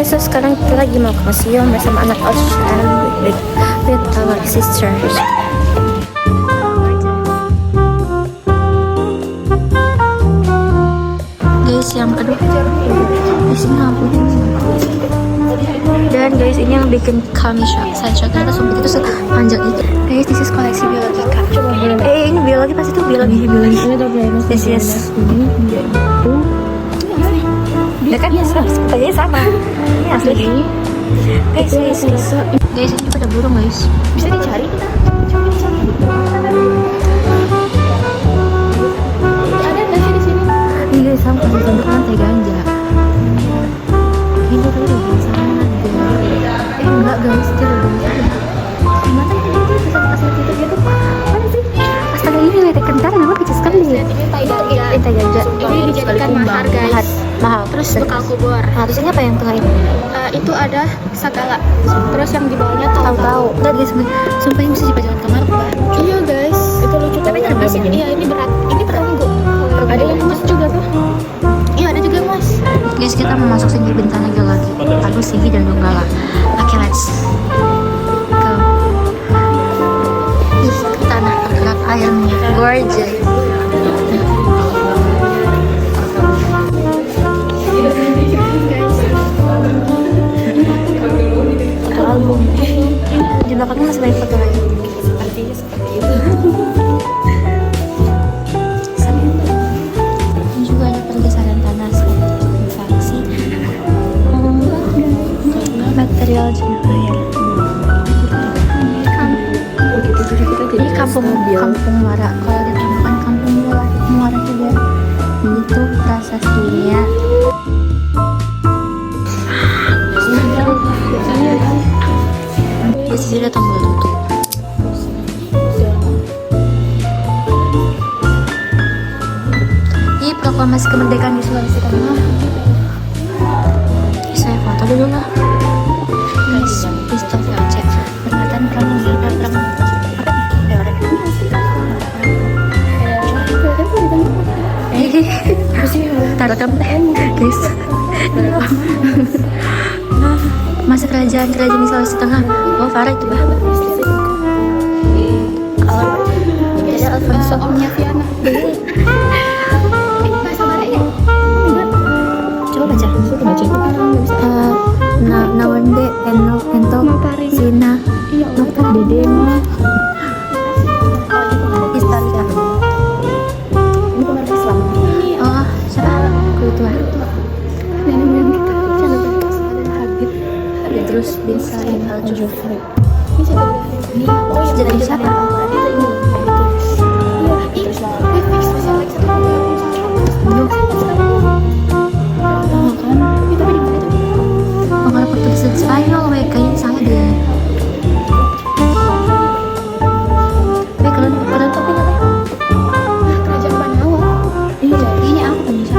So sekarang kita lagi mau ke museum bersama anak Ocean with our sisters. Guys, yang aduh, guys ini apa? Dan guys ini yang bikin kami saja karena sumpah itu sepanjang itu. Guys, this is koleksi biologika. Ini biologi pasti tuh biologi. Yes, yes. Ya kan katanya sama. Ini asli. Guys, guys ini pada burung guys. Bisa dicari kita. Ada nggak sih di sini? Ini guys sama tentang lantai ganja. Ini tuh udah sana aja. Enggak guys, itu udah. Gimana ini bisa kasih titik gitu? Mana sih? Astaga ini lihat kentara nama kecil sekali. Ini ganja. Ini dijadikan mahar guys. Mahal. Terus bekal kubur. Nah, terus ini apa yang tengah ini? Itu ada sagala. Terus yang di bawahnya Tahu. Lihat guys, sumpah ini bisa dipajang kamar Pak. Iya guys, itu lucu. Tapi kan masih iya ini berat. Ini perunggu. Ada yang emas juga tuh. Iya ada juga emas. Guys, kita mau masuk sini bentana geologi. Aku Sigi dan Donggala. Oke, let's go. Ih, tanah bergerak airnya gorgeous. Album di belakangnya masih banyak foto lagi. Sepertinya seperti itu. Ini juga ada pergeseran tanah seperti faksi material jenis air. Ini kampung Muara. Kalau ditemukan kampung Muara juga. Ini tuh prasastinya. Di sini ada tombol tutup. Ini proklamasi kemerdekaan di Sulawesi Tengah. Saya foto dulu lah. Guys, Christopher cek peringatan perang taruh guys. Masa kerajaan di Sulawesi Tengah. Oh, Farah itu bah. Ada Alfonso Omnya Tiana. Bahasa Barat ya? Coba baca. Nawande ento Sina Nokta Dede Istalika. Ini pemerintah Islam. Oh, siapa? Kulit tua. Nenek moyang kita. Habib. Terus bisa Al-Jufri. Ini siapa? Ini. Oh, Sejarah siapa? Spanyol, kayaknya sama deh. Kalian kopi nggak? Kerajaan Banawa. Iya, ini aku kan bisa.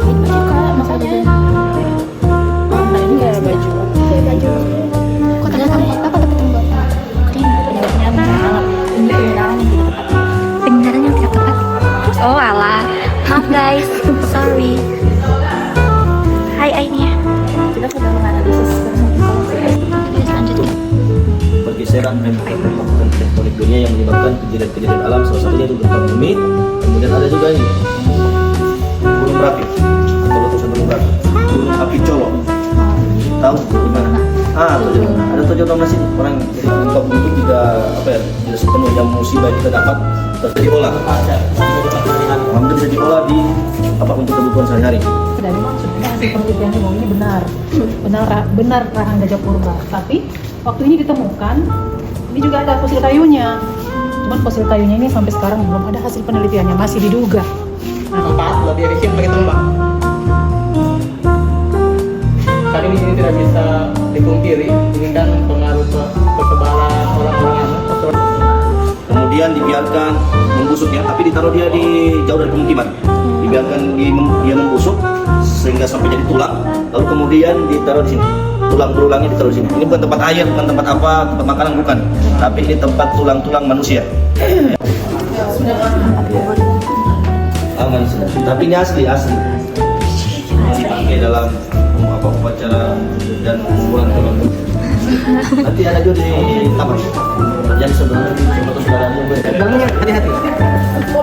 Ini juga makanya. Nah ini ya baju. Baju. Kok ada tempat apa dapat tempat? Keren. Ini penyiaran yang tidak tepat. Oh alah, maaf guys, sorry. Hai Ainia. Kita sudah menganalisis pergeseran tektonik dunia yang menyebabkan kejadian-kejadian alam, salah satunya itu gempa bumi. Kemudian ada juga ini gunung berapi atau letusan gunung berapi, gunung api colok. Tahu di mana? Ada Tojonomas ini orang jadi gempa bumi itu tidak sepenuhnya musibah kita dapat terus diolah. Alhamdulillah bisa diolah di untuk kebutuhan sehari-hari. Dan memang sebenarnya hasil penelitian Hemong ini benar rahang gajah purba. Tapi waktu ini ditemukan, ini juga ada fosil kayunya. Cuman fosil kayunya ini sampai sekarang belum ada hasil penelitiannya, masih diduga. Tempat lebih efisien pakai tembak. Kali ini tidak bisa dipungkiri, ini kan pengaruh kekebalan orang-orang Kemudian dibiarkan membusuk ya, tapi ditaruh dia di jauh dari pemukiman. Dibiarkan dia membusuk sehingga sampai jadi tulang, lalu kemudian ditaruh di sini. Tulang berulangnya ditaruh di sini. Ini bukan tempat air, bukan tempat apa, tempat makanan bukan, tapi ini tempat tulang-tulang manusia. Aman sudah. Tapi ini asli. Dipakai dalam upacara dan pengumpulan tulang. Nanti ada juga di kamar. Yang sebenarnya cuma saudaranya gue. Bangunnya hati-hati.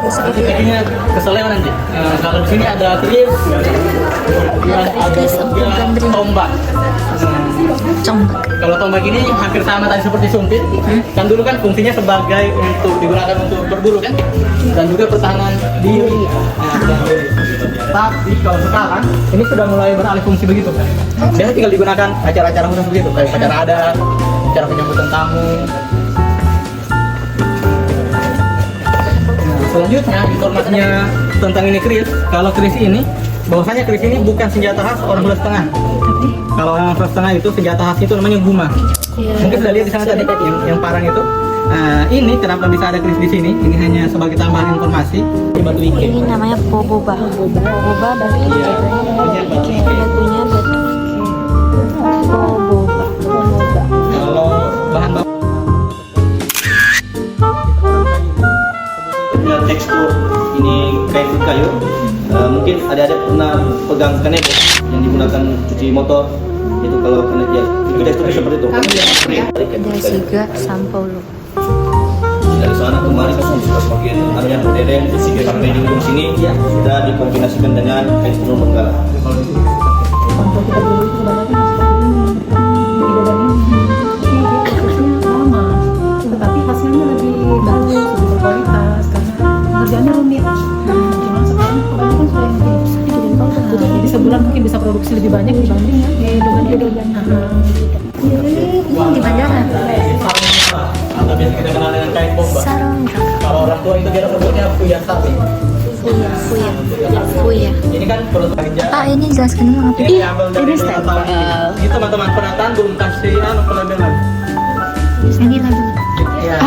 Nanti kakinya keseleo nanti. Kalau di sini ada kris, ada tombak. Combak. Kalau tombak ini hampir sama tadi seperti sumpit. Kan dulu kan fungsinya sebagai untuk digunakan untuk berburu kan, dan juga pertahanan diri. Tapi kalau sekarang ini sudah mulai beralih fungsi begitu. Dia tinggal digunakan acara-acara khusus begitu, kayak acara adat, acara penyambutan tamu. Selanjutnya informasinya tentang ini kris. Kalau kris ini, bahwasanya kris ini bukan senjata khas orang Sulawesi Tengah. Kalau orang Sulawesi Tengah itu senjata khas itu namanya guma. Mungkin sudah lihat di sana tadi yang parang itu. Nah, ini kenapa bisa ada kris di sini? Ini hanya sebagai tambahan informasi. Ini batu ike. Ini namanya boboba. Boboba batu ike. Lagunya batu ike. Boboba. Kalau bahan baku tekstur ini kayu, mungkin ada pernah pegang kanebo yang digunakan cuci motor itu. Kalau kena dia itu teksturnya seperti itu. Dasiga Sampolo. Dari sana kemarin sudah semakin area modern sampai di ujung sini sudah dikombinasikan dengan kain tenun benggala. Kalau kita dulu itu kebanyakan sama, tetapi hasilnya lebih bagus, lebih berkualitas karena kerjanya rumit. Cuma sekarang kebanyakan sudah yang jadi sebulan mungkin bisa produksi lebih banyak dibanding ya Ini di Banjaran. atau biasa kita kenal dengan kain bomba. Sarung. Kalau orang tua itu dia sebutnya puyat sapi. Fuya. Ini kan produk kerja. Ini jelaskan dulu apa? Ini diambil dari tahun ini teman-teman penataan belum kasih pelabelan. Ini lagi. Ya.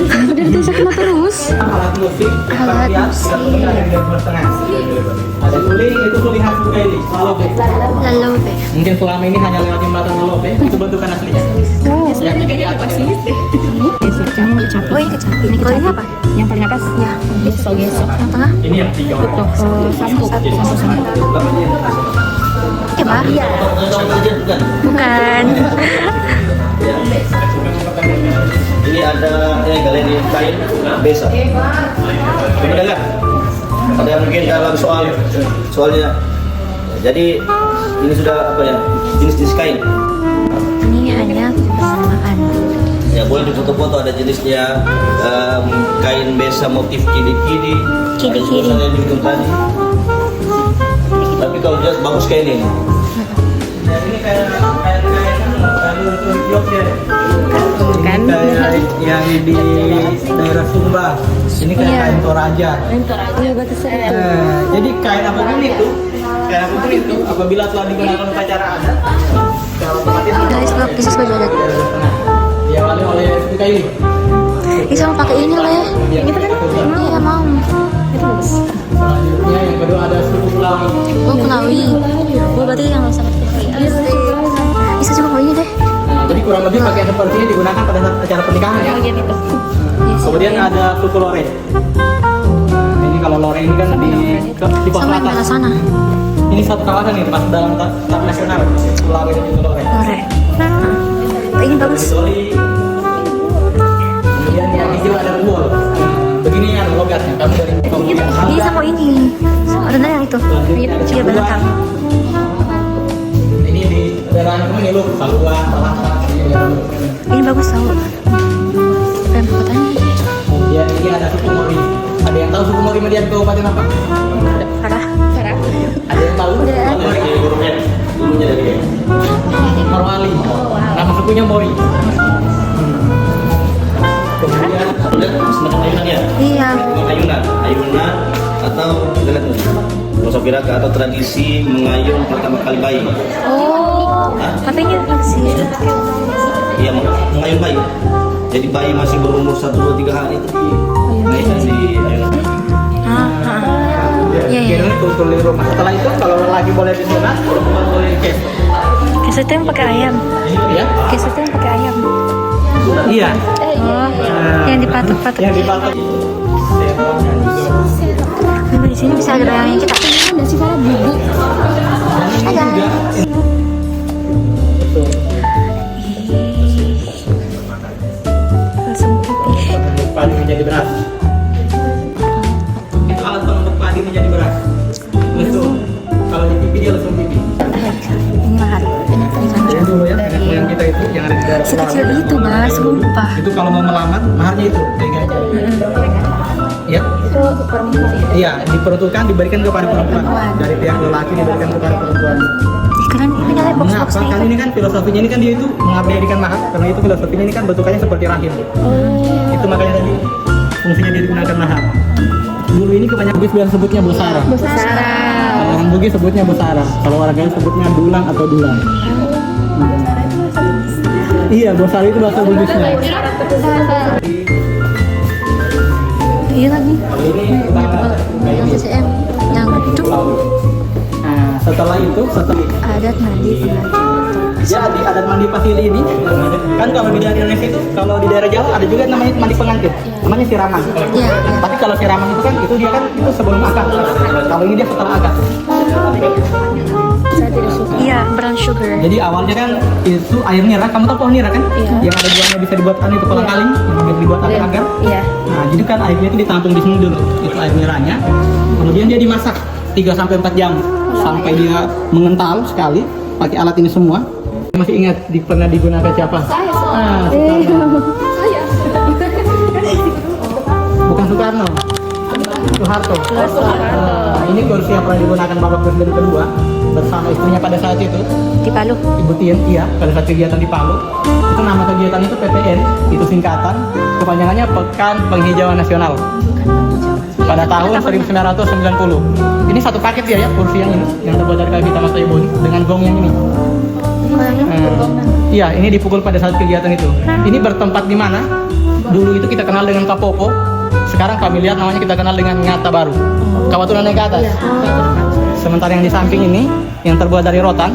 Udah dituliskan terus. Alat musik, Alat rakyat, musik. dan pemenang yang di tengah. Ada suling, itu suling khas Bukaili, Lalobe. Lalobe. Mungkin selama ini hanya lewat jembatan Lalobe, itu bentukan aslinya. Yang ini di atas sini. Oh ini kecap. Kalau ini apa? Yang paling atas Ya. gesok. Yang tengah? Ini yang tiga orang. Sampo. Iya pak? Iya. Bukan. Bukan. Ya. Ini ada galeri kain besa. Coba dengar. Ada yang mungkin dalam soalnya. Jadi ini sudah apa ya? Jenis-jenis kain. Ini hanya persamaan. Ya boleh difoto-foto, ada jenisnya kain besa motif kidi-kidi. Kidi-kidi. Ada tulisannya di ujung tadi. Tapi kalau jelas bagus kain ini. Nah, ini kayak Kan? kayak yang di daerah Sumba. Ini kayak Iya. kain Toraja. Iya batu seri. Jadi kain apapun itu, apabila telah digunakan upacara adat, secara otomatis Guys, look, this is baju adat. diawali oleh suku kayu. Ini sama pakai ini lah ya. Yang itu kan? Iya mau. Selanjutnya yang kedua ada suku Kulawi. Oh Kulawi. Oh berarti yang sama Kulawi. Bisa juga mau ini deh. Jadi kurang lebih pakaian seperti ini digunakan pada saat acara pernikahan ya. Yes, Kemudian ada suku Lore. Ini kalau Lore ini kan di pos sama yang belah atas. sana. Ini satu kawasan nih, masuk dalam taman nasional. Kulawi dan juga Lore. Lore. Ini bagus. Kemudian yang hijau ada Buol. Begini ya logatnya. Kamu dari Ini sama ini. Ada yang itu. Iya belakang. Ini di daerah ini lu Salua, Salaka. Ini bagus tau. Keren kotanya. Kemudian ini ada suku Mori. Ada yang tahu suku Mori Median Kabupaten apa? Farah. Ada yang tahu? Dulunya dari Morwali. Nama sukunya Mori. Kemudian semacam ayunan ya. Iya. Ayunan atau gelet. Kalau saya kira olahraga atau tradisi mengayun pertama kali bayi. Oh, katanya sih. Iya, mengayun bayi. Jadi bayi masih berumur 1, 2, 3 hari itu dinaikkan di ayunan. Iya, iya. Ini kumpul di rumah. Setelah itu kalau lagi boleh disunat, perempuan boleh keso. Keso itu yang pakai ayam. Iya. Keso itu yang pakai ayam. Iya. Oh, yang dipatok-patok. Yang dipatok. Nah, di sini bisa ada bayangin kita. Ada sih karena bubuk. Juga. Langsung putih. Padi menjadi beras. Itu alat pengumpul padi menjadi beras. Betul. Kalau di pipi dia langsung pipi. Ini mahal. Yang dulu ya, nenek moyang kita itu yang ada di daerah Sekecil Sulawesi. itu, Mas, sumpah. Itu kalau mau melamar, maharnya itu kayak aja. Ya. Itu perempuan. Iya, diperuntukkan diberikan kepada perempuan. Dari pihak lelaki diberikan kepada perempuan. Ih, keren ini nyalain Mengapa? box-boxnya Kan itu. ini kan filosofinya ini kan dia itu mengabdikan mahar. Karena itu filosofinya ini kan bentukannya seperti rahim. Itu makanya tadi fungsinya dia digunakan mahar. Dulu ini kebanyakan Bugis bilang sebutnya bosara. Kalau orang Bugis sebutnya bosara. Kalau orang lain sebutnya dulang atau dulang. Iya, bosara itu bahasa Bugisnya. Iya lagi. Kalau ini Yang CCM yang itu Nah, setelah itu adat mandi pengantin. jadi adat mandi pasili ini kan kalau di daerah Indonesia itu kalau di daerah Jawa ada juga namanya mandi pengantin, namanya siraman. Iya. Tapi kalau siraman itu kan itu dia kan itu sebelum akad. Kalau ini dia setelah akad. Iya, brown sugar. Jadi awalnya kan itu air nira, kamu tahu pohon nira kan? Iya. Yang ada buahnya bisa dibuatkan itu kolang kaling, yang bisa dibuat agar-agar. Iya. Nah, jadi kan airnya itu ditampung di sini dulu, itu air niranya. Kemudian dia dimasak 3-4 jam sampai dia mengental sekali pakai alat ini semua. Masih ingat pernah digunakan siapa? Saya. Soekarno. Bukan Soekarno. Soeharto. Nah, ini kursi yang pernah digunakan Bapak Presiden kedua bersama istrinya pada saat itu. Di Palu. Ibu Tien, iya, pada saat kegiatan di Palu. Itu nama kegiatan itu PPN, itu singkatan, kepanjangannya Pekan Penghijauan Nasional. Pada tahun 1990. Ini satu paket ya, kursi yang ini, yang terbuat dari kayu hitam atau ibon dengan gong yang ini. Iya, ini dipukul pada saat kegiatan itu. Ini bertempat di mana? Dulu itu kita kenal dengan Kapopo. Sekarang familiar namanya kita kenal dengan Ngata Baru. Kawat itu naik ke atas. Sementara yang di samping ini yang terbuat dari rotan,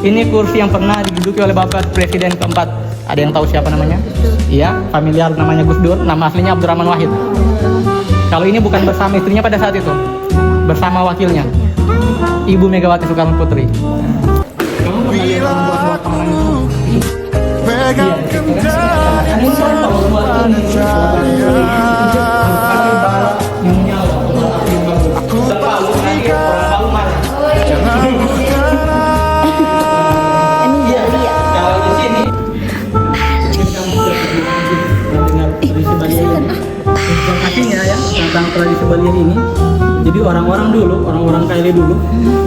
ini kursi yang pernah diduduki oleh Bapak Presiden keempat. Ada yang tahu siapa namanya? Iya, familiar namanya Gus Dur, nama aslinya Abdurrahman Wahid. Kalau ini bukan bersama istrinya pada saat itu, bersama wakilnya, Ibu Megawati Soekarno Putri. Kamu pernah lihat orang buat kamelan itu? Iya, ini kalau buat ini, tentang tradisi Bali ini. Jadi orang-orang dulu, orang-orang Kaili dulu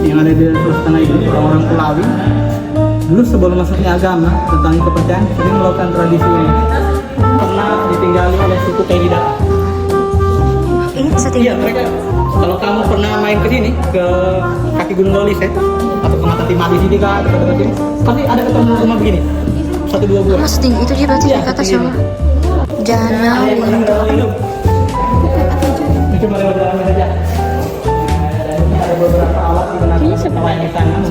yang ada di Sulawesi Tengah itu, orang-orang Kulawi dulu sebelum masuknya agama tentang kepercayaan sering melakukan tradisi ini. Pernah ditinggali oleh suku Kaili Data. Ini satu. Iya, mereka kalau kamu pernah main ke sini ke kaki Gunung Golis ya, atau ke Mata Timah di sini kan, dekat sini, pasti ada ketemu rumah begini, 1-2 buah. Mas tinggi itu dia berarti Iya, di atas tinggi. sama. Jangan Hidup. Cuma lewat jalan saja. Ada beberapa alat digunakan di sana.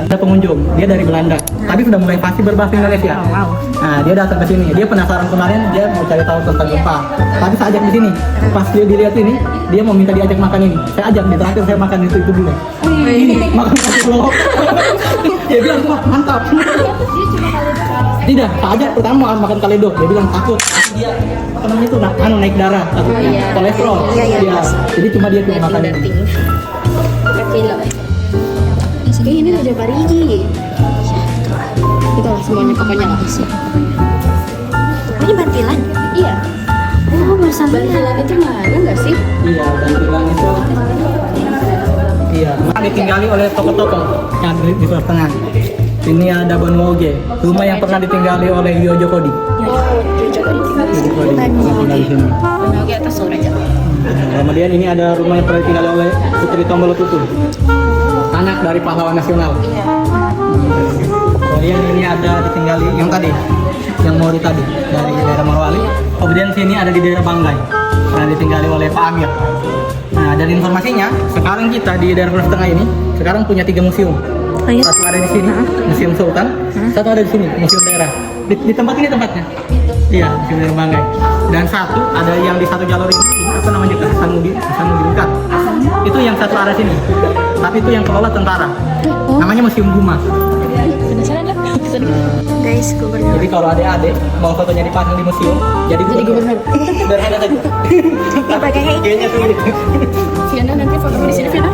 Ada pengunjung, dia dari Belanda, tapi sudah mulai fasih berbahasa Indonesia. Nah, dia datang ke sini, dia penasaran kemarin, dia mau cari tahu tentang gempa. Tapi saya ajak di sini, pas dia dilihat ini, dia mau minta diajak makan ini. Saya ajak, di terakhir saya makan itu dulu. Ini makan dulu. Dia bilang, wah mantap. Tidak, saya ajak pertama mau makan kaledo, dia bilang takut. Dia apa namanya itu naik darah, takut kolesterol. Iya. Jadi cuma dia tuh makan ini. Kilo. Ini udah parigi. Itu lah semuanya pokoknya lah. Ini bantilan. Iya. Oh, bersama. Bantilan itu mana nggak sih? Iya, dan bilang itu. Iya, ditinggali oleh tokoh-tokoh yang di Sulawesi Tengah. Ini ada Bonwoge, rumah yang pernah ditinggali oleh Yojo Kodi. Tinggal di sini. Oke, atas sore aja. Kemudian ini ada rumah yang pernah ditinggali oleh Putri Tombolo Tutu. anak dari pahlawan nasional. Iya. Kemudian ini ada ditinggali yang tadi, yang Mori tadi dari daerah Morowali. Kemudian sini ada di daerah Banggai, yang ditinggali oleh Pak Amir. Nah, dari informasinya, sekarang kita di daerah Sulawesi Tengah ini sekarang punya 3 museum. Oh, iya. Satu ada di sini, Museum Sultan. Satu ada di sini, Museum Daerah. Di tempat ini tempatnya. Iya, Museum Daerah Banggai. Dan satu ada yang di satu jalur ini, apa namanya, ke Hasanuddin Dekat. Itu yang satu arah sini. Tapi itu yang kelola tentara. Namanya Museum Guma. Penasaran lah. Guys, gubernur. Jadi kalau adik-adik mau fotonya dipasang di museum, jadi gubernur. Sederhana saja. Kayaknya sulit. Fiona nanti foto di sini, Fiona.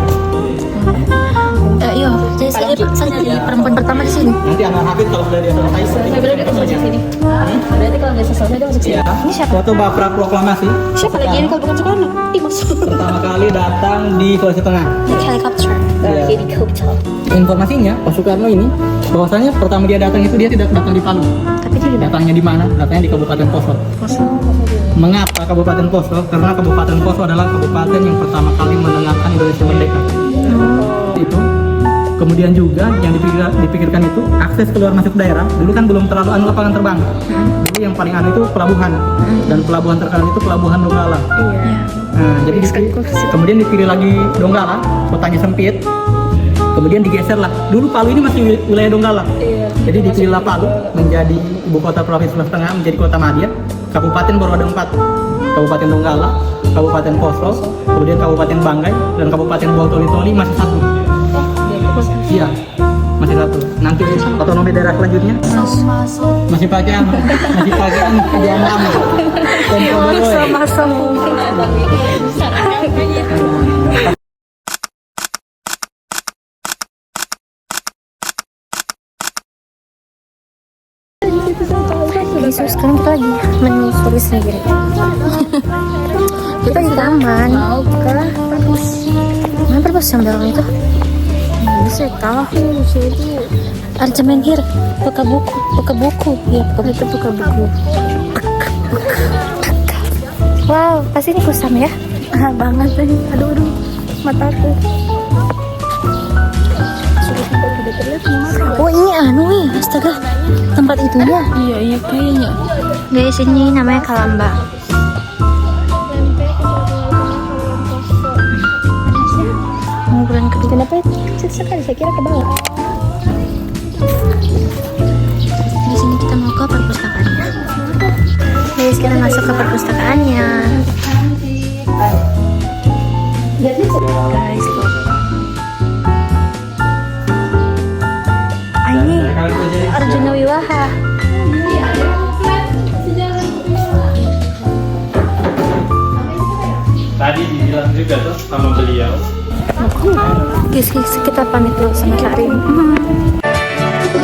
Iya, saya jadi perempuan pertama di sini. Nanti anak Hafid kalau sudah dia selesai, Berarti dia masuk sini. Berarti kalau nggak selesai dia masuk sini. ya. Ini siapa? Foto Bapra Proklamasi. Siapa lagi ini kalau bukan Soekarno? Ih, masuk. Pertama kali datang di Sulawesi Tengah. Naik helikopter. Iya. Helikopter. Informasinya Pak Soekarno ini bahwasanya pertama dia datang itu dia tidak datang di Palu. Tapi dia di Datangnya di mana? Datangnya di Kabupaten Poso. Mengapa Kabupaten Poso? Karena Kabupaten Poso adalah kabupaten yang pertama kali menengahkan Indonesia merdeka. Itu. Kemudian juga yang dipikirkan itu akses keluar masuk daerah. Dulu kan belum terlalu anu lapangan terbang. Dulu yang paling anu itu pelabuhan. Dan pelabuhan terkenal itu pelabuhan Donggala. Nah, jadi kemudian dipilih lagi Donggala, kotanya sempit. Kemudian digeser lah. Dulu Palu ini masih wilayah Donggala. Jadi dipilihlah Palu menjadi ibu kota provinsi Sulawesi Tengah, menjadi kota madya. Kabupaten baru ada 4. Kabupaten Donggala, Kabupaten Poso, kemudian Kabupaten Banggai, dan Kabupaten Bau Toli masih 1. Iya, masih 1. Nanti otonomi daerah selanjutnya masih pakai anu, yang lama. masa mungkin. Jadi sekarang kita lagi menyusuri sendiri. Kita di taman mau ke perpus. Mana perpus yang belakang itu? Bisa tahu itu Arjamenhir, buka buku. Ya, itu buka buku. Wow, pasti ini kusam ya? Ah, banget tadi. Aduh, mataku. Oh, ini anu ya, astaga. Tempat itunya. Iya kayaknya. Guys, ini namanya Kalamba. Mau bulan kedua. Kenapa kecil sekali? Saya kira ke bawah. Di sini kita mau ke perpustakaannya. Guys, kita masuk ke perpustakaannya. Guys, look. Ini Arjuna Wiwaha. Tadi dibilang juga tuh sama beliau. Guys, kita pamit dulu sama Karim.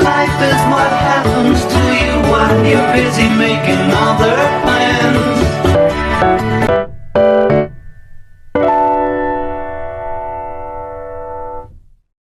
Life is what happens to you when you're busy making other